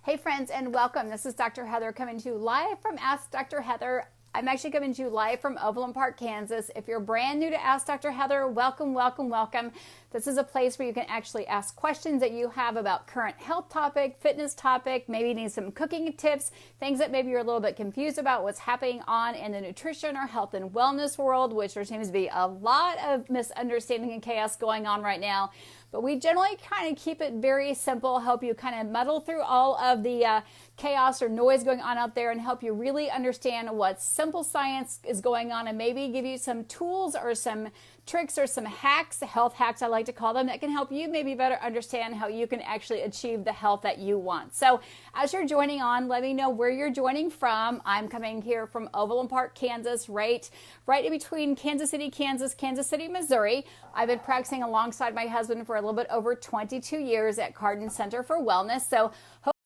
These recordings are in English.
Hey friends, and welcome. This is Dr. Heather coming to you live from Ask Dr. Heather. I'm actually coming to you live from Overland Park, Kansas. If you're brand new to Ask Dr. Heather, welcome, welcome, welcome. This is a place where you can actually ask questions that you have about current health topic, fitness topic, maybe you need some cooking tips, things that maybe you're a little bit confused about what's happening on in the nutrition or health and wellness world, which there seems to be a lot of misunderstanding and chaos going on right now. But we generally kind of keep it very simple, help you kind of muddle through all of the chaos or noise going on out there and help you really understand what simple science is going on and maybe give you some tools or some tricks or some hacks, health hacks I like to call them, that can help you maybe better understand how you can actually achieve the health that you want. So as you're joining on, let me know where you're joining from. I'm coming here from Overland Park, Kansas, right in between Kansas City, Kansas, Kansas City, Missouri. I've been practicing alongside my husband for a little bit over 22 years at Cardin Center for Wellness. So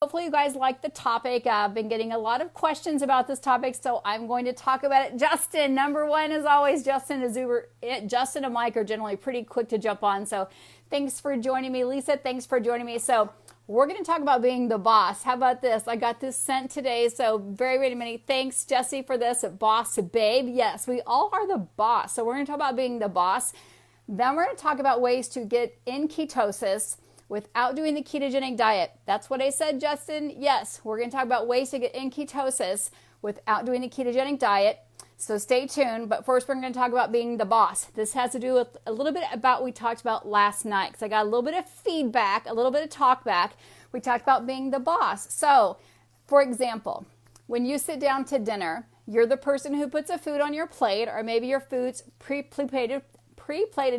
hopefully you guys like the topic. I've been getting a lot of questions about this topic, so I'm going to talk about it. Justin, number one, as always, Justin and Mike are generally pretty quick to jump on, so thanks for joining me. Lisa, thanks for joining me. So we're going to talk about being the boss. How about this? I got this sent today, so very many thanks, Jesse, for this. Boss babe. Yes, we all are the boss, so we're going to talk about being the boss. Then we're going to talk about ways to get in ketosis without doing the ketogenic diet. That's what I said, Justin. Yes, we're going to talk about ways to get in ketosis without doing the ketogenic diet. So stay tuned. But first, we're going to talk about being the boss. This has to do with a little bit about what we talked about last night, because I got a little bit of feedback, a little bit of talk back. We talked about being the boss. So, for example, when you sit down to dinner, you're the person who puts a food on your plate, or maybe your food's pre-plated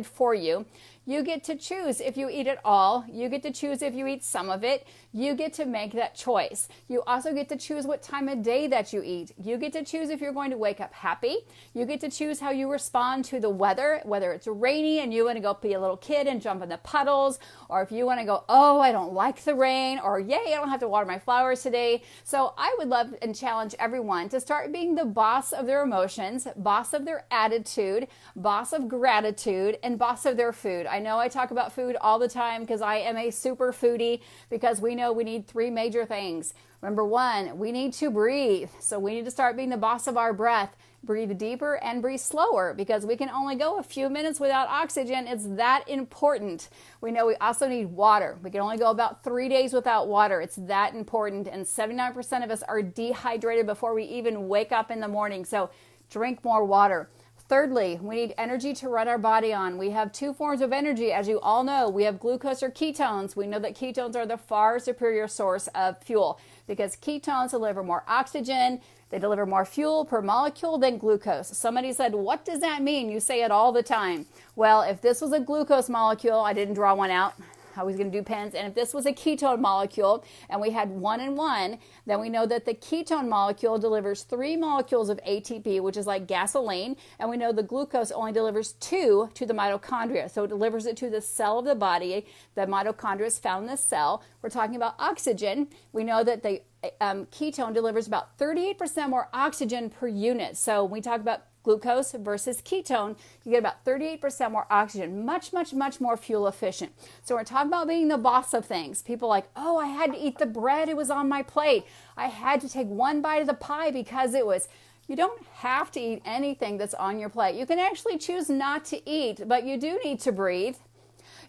for you. You get to choose if you eat it all. You get to choose if you eat some of it. You get to make that choice. You also get to choose what time of day that you eat. You get to choose if you're going to wake up happy. You get to choose how you respond to the weather, whether it's rainy and you want to go be a little kid and jump in the puddles, or if you want to go, oh, I don't like the rain, or yay, I don't have to water my flowers today. So I would love and challenge everyone to start being the boss of their emotions, boss of their attitude, boss of gratitude, and boss of their food. I know I talk about food all the time because I am a super foodie, because we know we need three major things. Number one, we need to breathe. So we need to start being the boss of our breath. Breathe deeper and breathe slower, because we can only go a few minutes without oxygen. It's that important. We know we also need water. We can only go about 3 days without water. It's that important. And 79% of us are dehydrated before we even wake up in the morning. So drink more water. Thirdly, we need energy to run our body on. We have two forms of energy, as you all know. We have glucose or ketones. We know that ketones are the far superior source of fuel, because ketones deliver more oxygen. They deliver more fuel per molecule than glucose. Somebody said, what does that mean? You say it all the time. Well, if this was a glucose molecule, I didn't draw one out. I was going to do pens. And if this was a ketone molecule and we had 1 and 1, then we know that the ketone molecule delivers 3 molecules of ATP, which is like gasoline. And we know the glucose only delivers 2 to the mitochondria. So it delivers it to the cell of the body. The mitochondria is found in the cell. We're talking about oxygen. We know that the ketone delivers about 38% more oxygen per unit. So when we talk about glucose versus ketone, you get about 38% more oxygen, much more fuel efficient. So we're talking about being the boss of things. People are like, oh, I had to eat the bread, it was on my plate. I had to take one bite of the pie because it was. You don't have to eat anything that's on your plate. You can actually choose not to eat, but you do need to breathe.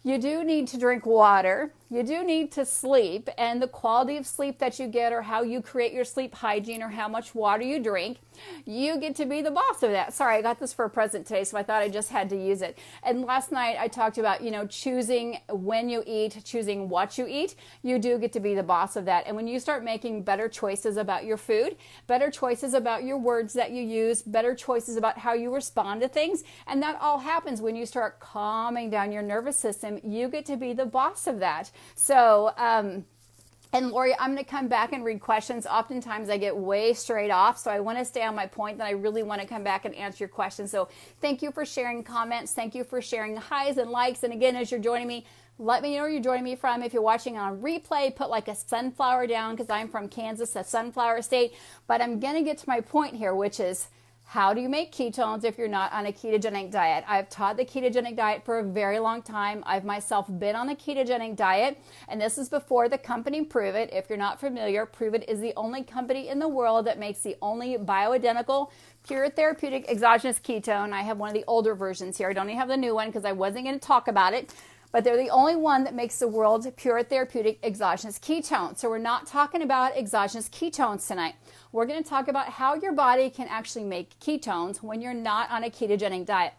You do need to drink water. You do need to sleep, and the quality of sleep that you get, or how you create your sleep hygiene, or how much water you drink, you get to be the boss of that. Sorry, I got this for a present today, so I thought I just had to use it. And last night I talked about, choosing when you eat, choosing what you eat. You do get to be the boss of that. And when you start making better choices about your food, better choices about your words that you use, better choices about how you respond to things, and that all happens when you start calming down your nervous system, you get to be the boss of that. So, and Lori, I'm going to come back and read questions. Oftentimes I get way straight off, so I want to stay on my point, and I really want to come back and answer your questions. So thank you for sharing comments. Thank you for sharing highs and likes. And again, as you're joining me, let me know where you're joining me from. If you're watching on replay, put like a sunflower down, because I'm from Kansas, a sunflower state. But I'm going to get to my point here, which is, How do you make ketones if you're not on a ketogenic diet? I've taught the ketogenic diet for a very long time. I've myself been on the ketogenic diet, and this is before the company Prove It. If you're not familiar, Prove It is the only company in the world that makes the only bioidentical, pure therapeutic exogenous ketone. I have one of the older versions here. I don't even have the new one because I wasn't going to talk about it. But they're the only one that makes the world's pure therapeutic exogenous ketone. So we're not talking about exogenous ketones tonight. We're going to talk about how your body can actually make ketones when you're not on a ketogenic diet.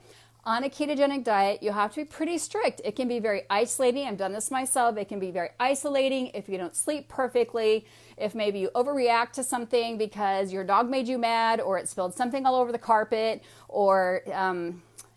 On a ketogenic diet, you have to be pretty strict. It can be very isolating. I've done this myself. It can be very isolating if you don't sleep perfectly, if maybe you overreact to something because your dog made you mad, or it spilled something all over the carpet, or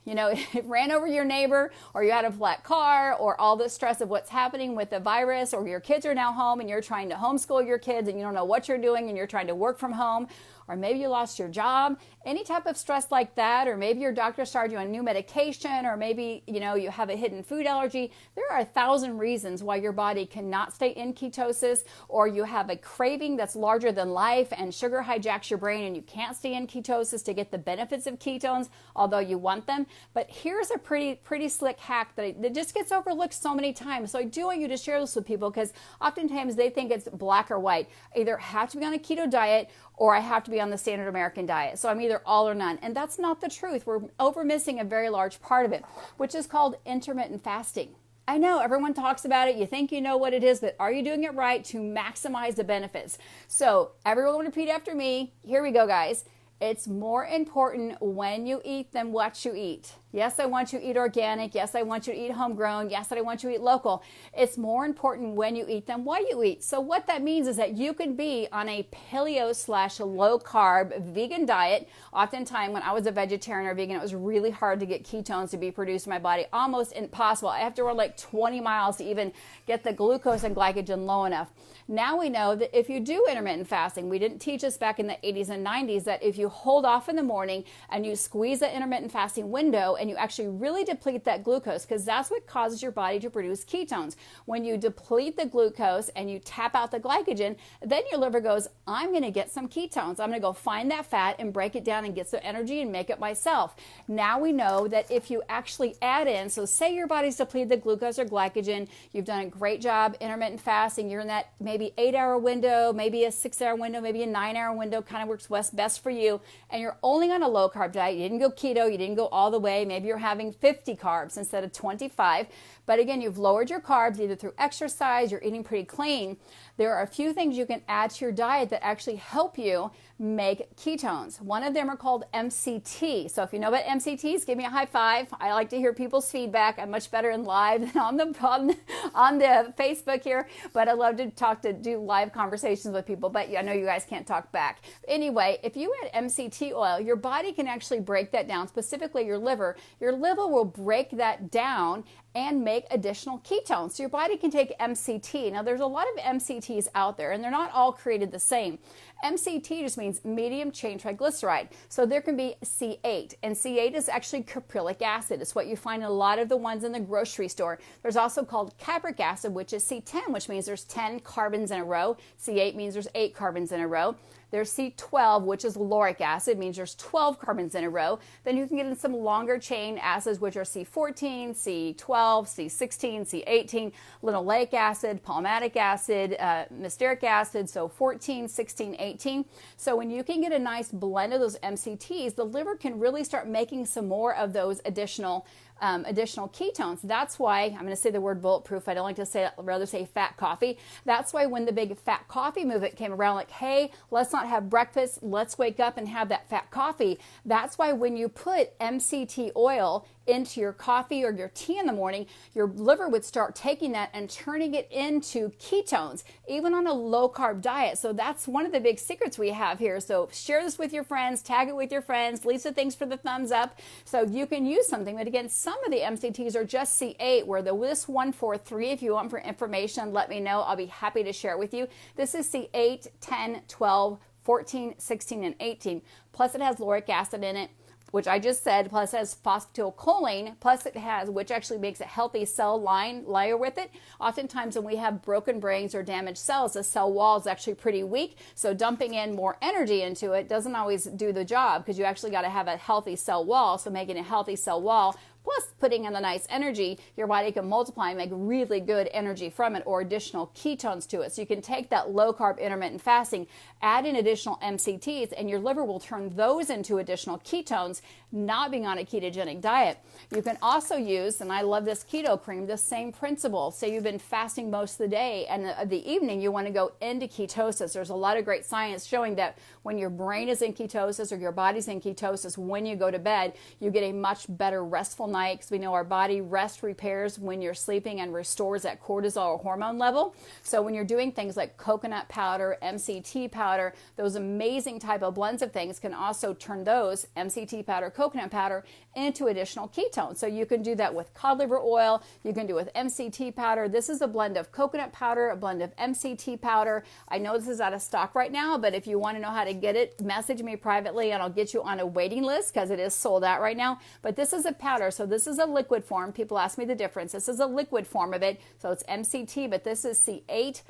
it ran over your neighbor, or you had a flat car, or all the stress of what's happening with the virus, or your kids are now home and you're trying to homeschool your kids and you don't know what you're doing and you're trying to work from home, or maybe you lost your job, any type of stress like that, or maybe your doctor started you on new medication, or maybe, you have a hidden food allergy. There are 1,000 reasons why your body cannot stay in ketosis, or you have a craving that's larger than life and sugar hijacks your brain and you can't stay in ketosis to get the benefits of ketones, although you want them. But here's a pretty slick hack that just gets overlooked so many times. So I do want you to share this with people because oftentimes they think it's black or white. I either have to be on a keto diet or I have to be on the standard American diet. So I'm either all or none. And that's not the truth. We're missing a very large part of it, which is called intermittent fasting. I know everyone talks about it. You think you know what it is, but are you doing it right to maximize the benefits? So everyone repeat after me. Here we go, guys. It's more important when you eat than what you eat. Yes, I want you to eat organic. Yes, I want you to eat homegrown. Yes, I want you to eat local. It's more important when you eat than what you eat. So what that means is that you can be on a paleo/low carb vegan diet. Oftentimes when I was a vegetarian or vegan, it was really hard to get ketones to be produced in my body. Almost impossible. I have to run like 20 miles to even get the glucose and glycogen low enough. Now we know that if you do intermittent fasting, we didn't teach us back in the 80s and 90s that if you hold off in the morning and you squeeze the intermittent fasting window and you actually really deplete that glucose, because that's what causes your body to produce ketones. When you deplete the glucose and you tap out the glycogen, then your liver goes, I'm going to get some ketones. I'm going to go find that fat and break it down and get some energy and make it myself. Now we know that if you actually add in, so say your body's depleted the glucose or glycogen, you've done a great job intermittent fasting, you're in that maybe 8-hour window, maybe a 6-hour window, maybe a 9-hour window, kind of works best for you, and you're only on a low carb diet. You didn't go keto, you didn't go all the way, maybe you're having 50 carbs instead of 25, but again, you've lowered your carbs either through exercise, you're eating pretty clean. There are a few things you can add to your diet that actually help you make ketones. One of them are called MCT. So if you know about MCTs, give me a high five. I like to hear people's feedback. I'm much better in live than on the Facebook here, but I love to do live conversations with people, but I know you guys can't talk back. Anyway, if you add MCT oil, your body can actually break that down, specifically your liver. Your liver will break that down and make additional ketones. So your body can take MCT. Now there's a lot of MCTs out there and they're not all created the same. MCT just means medium chain triglyceride. So there can be C8, and C8 is actually caprylic acid. It's what you find in a lot of the ones in the grocery store. There's also called capric acid, which is C10, which means there's 10 carbons in a row. C8 means there's 8 carbons in a row. There's C12, which is lauric acid, means there's 12 carbons in a row. Then you can get in some longer chain acids, which are C14, C12, C16, C18, linoleic acid, palmitic acid, myristic acid, so 14, 16, 18. So when you can get a nice blend of those MCTs, the liver can really start making some more of those additional ketones. That's why I'm going to say the word bulletproof. I don't like to say that, I'd rather say fat coffee. That's why when the big fat coffee movement came around, like, hey, let's not have breakfast, let's wake up and have that fat coffee. That's why when you put MCT oil into your coffee or your tea in the morning, your liver would start taking that and turning it into ketones, even on a low carb diet. So that's one of the big secrets we have here. So share this with your friends, tag it with your friends. Lisa, thanks for the thumbs up. So you can use something, but again, some of the MCTs are just C8, where this 143, if you want for information, let me know. I'll be happy to share it with you. This is C8, 10, 12, 14, 16, and 18. Plus it has lauric acid in it. which I just said, plus it has phosphatidylcholine, plus it has, which actually makes a healthy cell layer with it. Oftentimes when we have broken brains or damaged cells, the cell wall is actually pretty weak. So dumping in more energy into it doesn't always do the job, because you actually got to have a healthy cell wall. So making a healthy cell wall, plus putting in the nice energy, your body can multiply and make really good energy from it, or additional ketones to it. So you can take that low-carb intermittent fasting, add in additional MCTs, and your liver will turn those into additional ketones, not being on a ketogenic diet. You can also use, and I love this Keto Cream, the same principle. Say you've been fasting most of the day, and the evening you want to go into ketosis. There's a lot of great science showing that when your brain is in ketosis or your body's in ketosis, when you go to bed, you get a much better restful night, because we know our body rest repairs when you're sleeping and restores that cortisol or hormone level. So when you're doing things like coconut powder, MCT powder, those amazing type of blends of things can also turn those MCT powder, coconut powder into additional ketones. So you can do that with cod liver oil, you can do it with MCT powder. This is a blend of coconut powder, a blend of MCT powder. I know this is out of stock right now, but if you want to know how to get it, message me privately and I'll get you on a waiting list, because it is sold out right now. But this is a powder, so this is a liquid form. People ask me the difference. This is a liquid form of it, so it's MCT, but this is C8,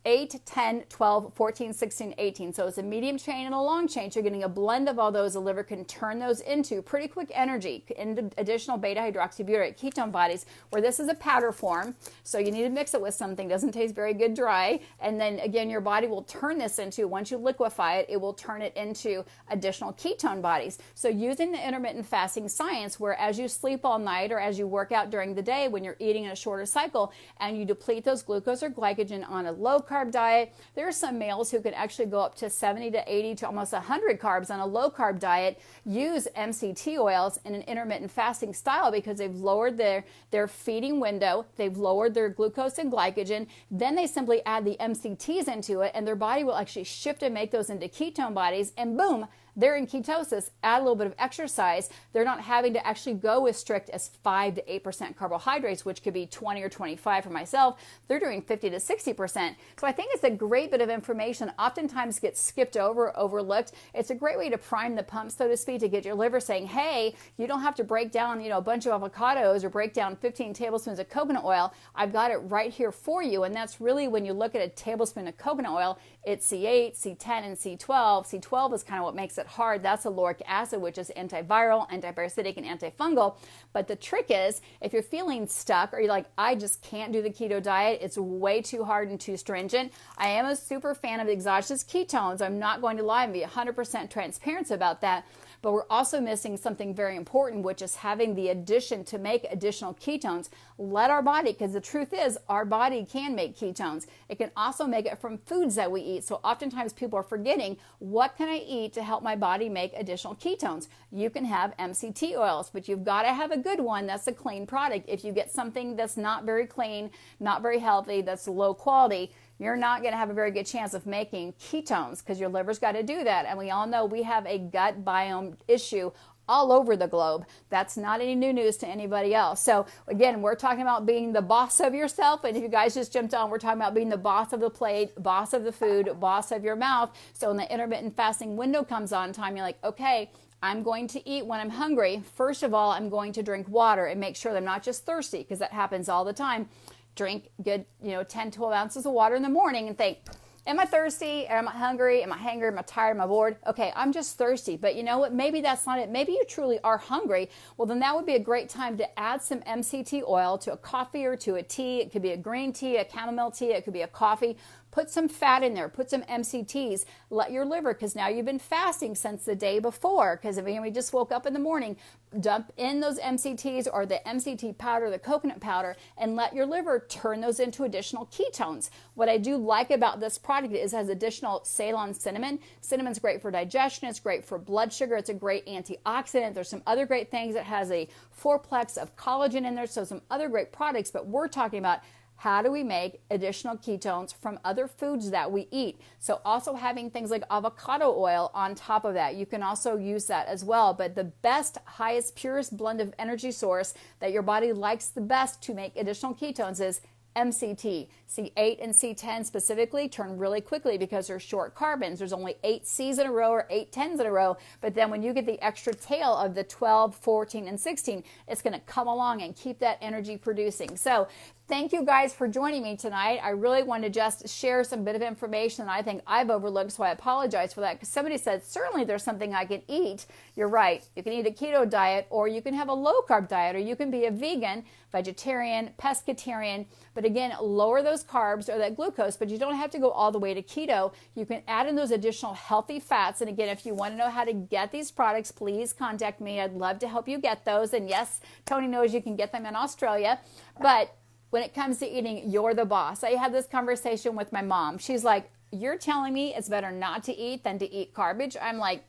8, 10, 12, 14, 16, 18. So it's a medium chain and a long chain. So you're getting a blend of all those. The liver can turn those into pretty quick energy, into additional beta-hydroxybutyrate ketone bodies, where this is a powder form. So you need to mix it with something. Doesn't taste very good dry. And then again, your body will turn this into, once you liquefy it, it will turn it into additional ketone bodies. So using the intermittent fasting science, where as you sleep all night or as you work out during the day, when you're eating in a shorter cycle and you deplete those glucose or glycogen on a low carb diet. There are some males who can actually go up to 70 to 80 to almost 100 carbs on a low carb diet, use MCT oils in an intermittent fasting style, because they've lowered their feeding window, they've lowered their glucose and glycogen, then they simply add the MCTs into it and their body will actually shift and make those into ketone bodies, and boom, they're in ketosis. Add a little bit of exercise. They're not having to actually go as strict as 5 to 8% carbohydrates, which could be 20 or 25 for myself. They're doing 50 to 60%. So I think it's a great bit of information. Oftentimes gets skipped over, overlooked. It's a great way to prime the pump, so to speak, to get your liver saying, hey, you don't have to break down, a bunch of avocados or break down 15 tablespoons of coconut oil. I've got it right here for you. And that's really, when you look at a tablespoon of coconut oil, it's C8, C10, and C12. C12 is kind of what makes it hard. That's the lauric acid, which is antiviral, antiparasitic, and antifungal. But the trick is, if you're feeling stuck or you're like, I just can't do the keto diet, it's way too hard and too stringent. I am a super fan of exogenous ketones. I'm not going to lie and be 100% transparent about that. But we're also missing something very important, which is having the addition to make additional ketones. Let our body, because the truth is our body can make ketones. It can also make it from foods that we eat. So oftentimes people are forgetting, what can I eat to help my body make additional ketones? You can have MCT oils, but you've got to have a good one that's a clean product. If you get something that's not very clean, not very healthy, that's low quality, you're not going to have a very good chance of making ketones, because your liver's got to do that. And we all know we have a gut biome issue all over the globe. That's not any new news to anybody else. So again, we're talking about being the boss of yourself. And if you guys just jumped on, we're talking about being the boss of the plate, boss of the food, boss of your mouth. So when the intermittent fasting window comes on time, you're like, okay, I'm going to eat when I'm hungry. First of all, I'm going to drink water and make sure that I'm not just thirsty, because that happens all the time. Drink good, 10, 12 ounces of water in the morning and think, am I thirsty? Am I hungry? Am I hangry? Am I tired? Am I bored? Okay, I'm just thirsty. But you know what? Maybe that's not it. Maybe you truly are hungry. Well, then that would be a great time to add some MCT oil to a coffee or to a tea. It could be a green tea, a chamomile tea. It could be a coffee. Put some fat in there. Put some MCTs. Let your liver, because now you've been fasting since the day before, because if we just woke up in the morning, dump in those MCTs or the MCT powder, the coconut powder, and let your liver turn those into additional ketones. What I do like about this product is it has additional Ceylon cinnamon. Cinnamon's great for digestion. It's great for blood sugar. It's a great antioxidant. There's some other great things. It has a fourplex of collagen in there, so some other great products, but we're talking about how do we make additional ketones from other foods that we eat? So also having things like avocado oil on top of that. You can also use that as well. But the best, highest, purest blend of energy source that your body likes the best to make additional ketones is MCT, C8 and C10 specifically turn really quickly because they're short carbons. There's only 8 C's in a row or 8 10s in a row, but then when you get the extra tail of the 12, 14, and 16, it's going to come along and keep that energy producing. So thank you guys for joining me tonight. I really wanted to just share some bit of information that I think I've overlooked, so I apologize for that, because somebody said, certainly there's something I can eat. You're right. You can eat a keto diet, or you can have a low-carb diet, or you can be a vegan, vegetarian, pescatarian, but again, lower those carbs or that glucose, but you don't have to go all the way to keto. You can add in those additional healthy fats, and again, if you want to know how to get these products, please contact me. I'd love to help you get those, and yes, Tony knows you can get them in Australia, but when it comes to eating, you're the boss. I had this conversation with my mom. She's like, you're telling me it's better not to eat than to eat garbage? I'm like,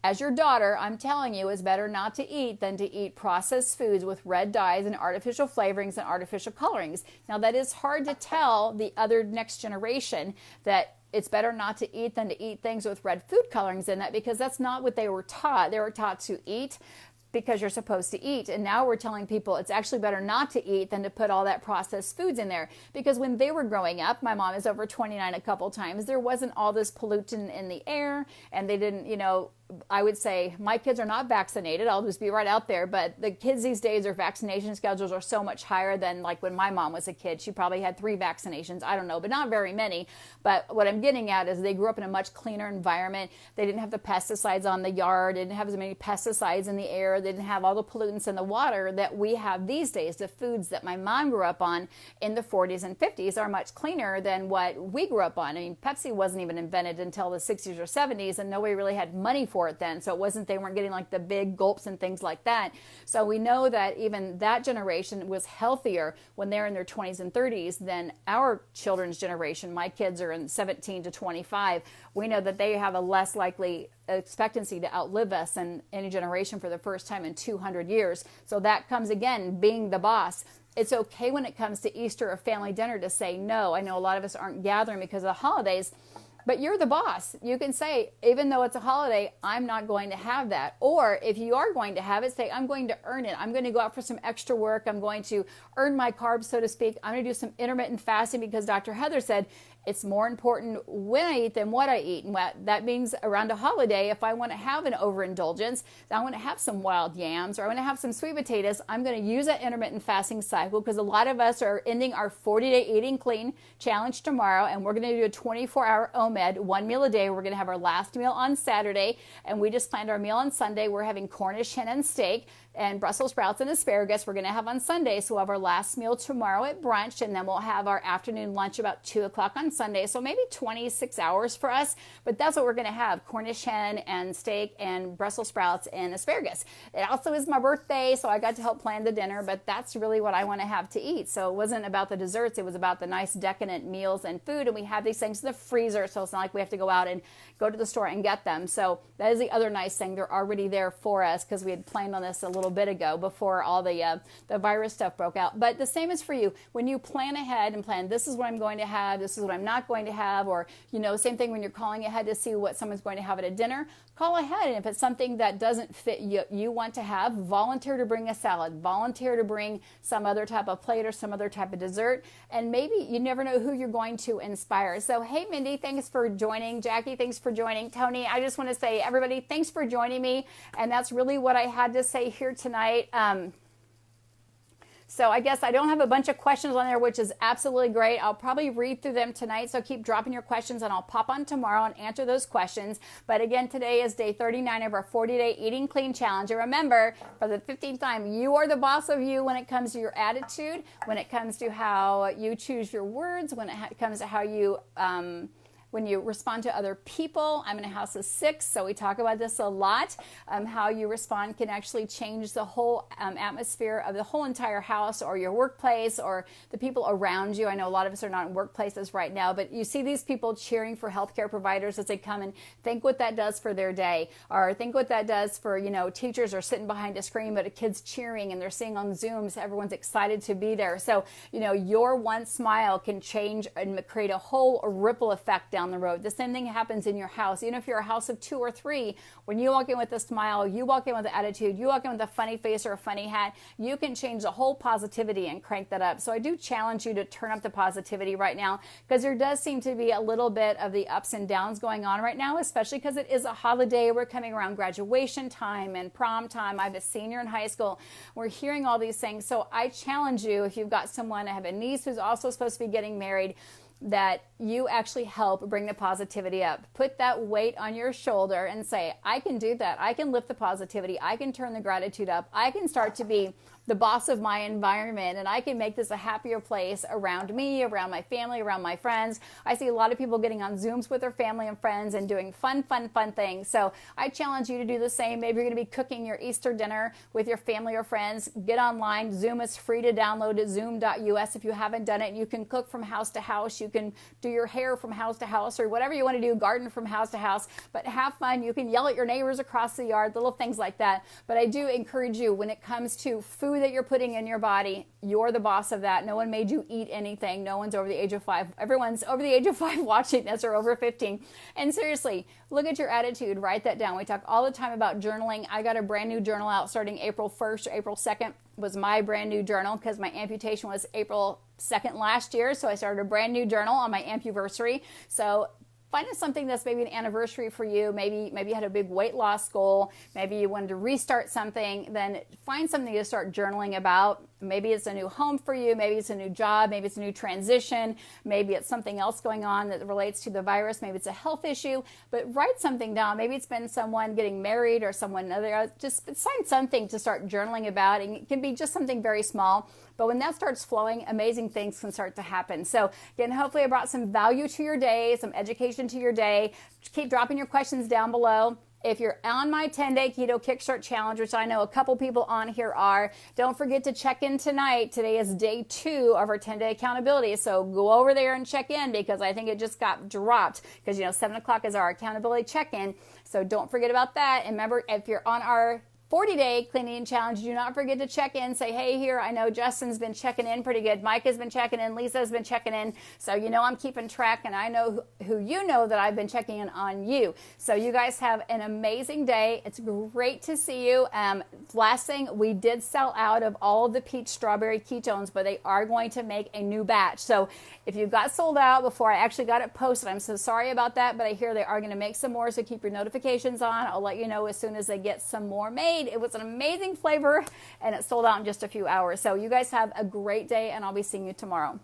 as your daughter, I'm telling you it's better not to eat than to eat processed foods with red dyes and artificial flavorings and artificial colorings. Now, that is hard to tell the other next generation that it's better not to eat than to eat things with red food colorings in it, because that's not what they were taught. They were taught to eat because you're supposed to eat. And now we're telling people it's actually better not to eat than to put all that processed foods in there. Because when they were growing up, my mom is over 29 a couple times, there wasn't all this pollutant in the air, and they didn't, I would say my kids are not vaccinated. I'll just be right out there. But the kids these days, their vaccination schedules are so much higher than like when my mom was a kid. She probably had 3 vaccinations. I don't know, but not very many. But what I'm getting at is they grew up in a much cleaner environment. They didn't have the pesticides on the yard. They didn't have as many pesticides in the air. They didn't have all the pollutants in the water that we have these days. The foods that my mom grew up on in the 40s and 50s are much cleaner than what we grew up on. I mean, Pepsi wasn't even invented until the 60s or 70s, and nobody really had money for it then. So it wasn't, they weren't getting like the big gulps and things like that. So we know that even that generation was healthier when they're in their 20s and 30s than our children's generation. My kids are in 17 to 25. We know that they have a less likely expectancy to outlive us than any generation for the first time in 200 years. So that comes again, being the boss. It's okay when it comes to Easter or family dinner to say no. I know a lot of us aren't gathering because of the holidays, but you're the boss. You can say, even though it's a holiday, I'm not going to have that. Or if you are going to have it, say, I'm going to earn it. I'm going to go out for some extra work. I'm going to earn my carbs, so to speak. I'm going to do some intermittent fasting because Dr. Heather said it's more important when I eat than what I eat. And that means around a holiday, if I want to have an overindulgence, I want to have some wild yams or I want to have some sweet potatoes, I'm going to use that intermittent fasting cycle, because a lot of us are ending our 40-day eating clean challenge tomorrow, and we're going to do a 24-hour OMED, 1 meal a day. We're going to have our last meal on Saturday, and we just planned our meal on Sunday. We're having Cornish hen and steak and Brussels sprouts and asparagus we're going to have on Sunday. So we'll have our last meal tomorrow at brunch, and then we'll have our afternoon lunch about 2 o'clock on Sunday. So maybe 26 hours for us, but that's what we're going to have: Cornish hen and steak and Brussels sprouts and asparagus. It also is my birthday, so I got to help plan the dinner, but that's really what I want to have to eat. So it wasn't about the desserts. It was about the nice decadent meals and food, and we have these things in the freezer, so it's not like we have to go out and go to the store and get them. So that is the other nice thing. They're already there for us because we had planned on this a little bit ago before all the virus stuff broke out. But the same is for you. When you plan ahead and plan, this is what I'm going to have, this is what I'm not going to have, or, same thing when you're calling ahead to see what someone's going to have at a dinner, call ahead. And if it's something that doesn't fit you want to have, volunteer to bring a salad, volunteer to bring some other type of plate or some other type of dessert. And maybe you never know who you're going to inspire. So, hey, Mindy, thanks for joining. Jackie, thanks for joining. Tony, I just want to say, everybody, thanks for joining me. And that's really what I had to say here tonight. So I guess I don't have a bunch of questions on there, which is absolutely great. I'll probably read through them tonight. So keep dropping your questions and I'll pop on tomorrow and answer those questions. But again, today is day 39 of our 40-day eating clean challenge. And remember, for the 15th time, you are the boss of you when it comes to your attitude, when it comes to how you choose your words, when it comes to how you, when you respond to other people. I'm in a house of 6, so we talk about this a lot. How you respond can actually change the whole atmosphere of the whole entire house or your workplace or the people around you. I know a lot of us are not in workplaces right now, but you see these people cheering for healthcare providers as they come and think what that does for their day, or think what that does for, teachers are sitting behind a screen, but a kid's cheering and they're seeing on Zoom, so everyone's excited to be there. So, your one smile can change and create a whole ripple effect down down the road. The same thing happens in your house. Even if you're a house of 2 or 3, when you walk in with a smile, you walk in with an attitude, you walk in with a funny face or a funny hat, you can change the whole positivity and crank that up. So I do challenge you to turn up the positivity right now, because there does seem to be a little bit of the ups and downs going on right now, especially because it is a holiday. We're coming around graduation time and prom time. I have a senior in high school. We're hearing all these things. So I challenge you, if you've got someone, I have a niece who's also supposed to be getting married, that you actually help bring the positivity up. Put that weight on your shoulder and say, I can do that. I can lift the positivity. I can turn the gratitude up. I can start to be the boss of my environment, and I can make this a happier place around me, around my family, around my friends. I see a lot of people getting on Zooms with their family and friends and doing fun things. So I challenge you to do the same. Maybe you're going to be cooking your Easter dinner with your family or friends. Get online. Zoom is free to download at zoom.us. If you haven't done it, you can cook from house to house. You can do your hair from house to house, or whatever you want to do, garden from house to house, but have fun. You can yell at your neighbors across the yard, little things like that. But I do encourage you, when it comes to food that you're putting in your body, you're the boss of that. No one made you eat anything. No one's over the age of 5. Everyone's over the age of 5 watching this, or over 15. And seriously, look at your attitude. Write that down. We talk all the time about journaling. I got a brand new journal out starting April 1st or April 2nd was my brand new journal, because my amputation was April 2nd last year. So I started a brand new journal on my ampuversary. So find something that's maybe an anniversary for you. Maybe you had a big weight loss goal. Maybe you wanted to restart something. Then find something to start journaling about. Maybe it's a new home for you. Maybe it's a new job. Maybe it's a new transition. Maybe it's something else going on that relates to the virus. Maybe it's a health issue. But write something down. Maybe it's been someone getting married or someone other. Just find something to start journaling about. And it can be just something very small. But when that starts flowing, amazing things can start to happen. So again, hopefully I brought some value to your day, some education to your day. Keep dropping your questions down below. If you're on my 10-day Keto Kickstart Challenge, which I know a couple people on here are, don't forget to check in tonight. Today is day 2 of our 10-day accountability. So go over there and check in, because I think it just got dropped, because 7 o'clock is our accountability check-in. So don't forget about that. And remember, if you're on our 40-day cleaning challenge, do not forget to check in. Say, hey, here, I know Justin's been checking in pretty good. Mike has been checking in. Lisa's been checking in. So I'm keeping track, and I know who you know that I've been checking in on you. So you guys have an amazing day. It's great to see you. Last thing, we did sell out of all of the peach strawberry ketones, but they are going to make a new batch. So if you got sold out before I actually got it posted, I'm so sorry about that, but I hear they are going to make some more, so keep your notifications on. I'll let you know as soon as they get some more made. It was an amazing flavor, and it sold out in just a few hours. So you guys have a great day, and I'll be seeing you tomorrow.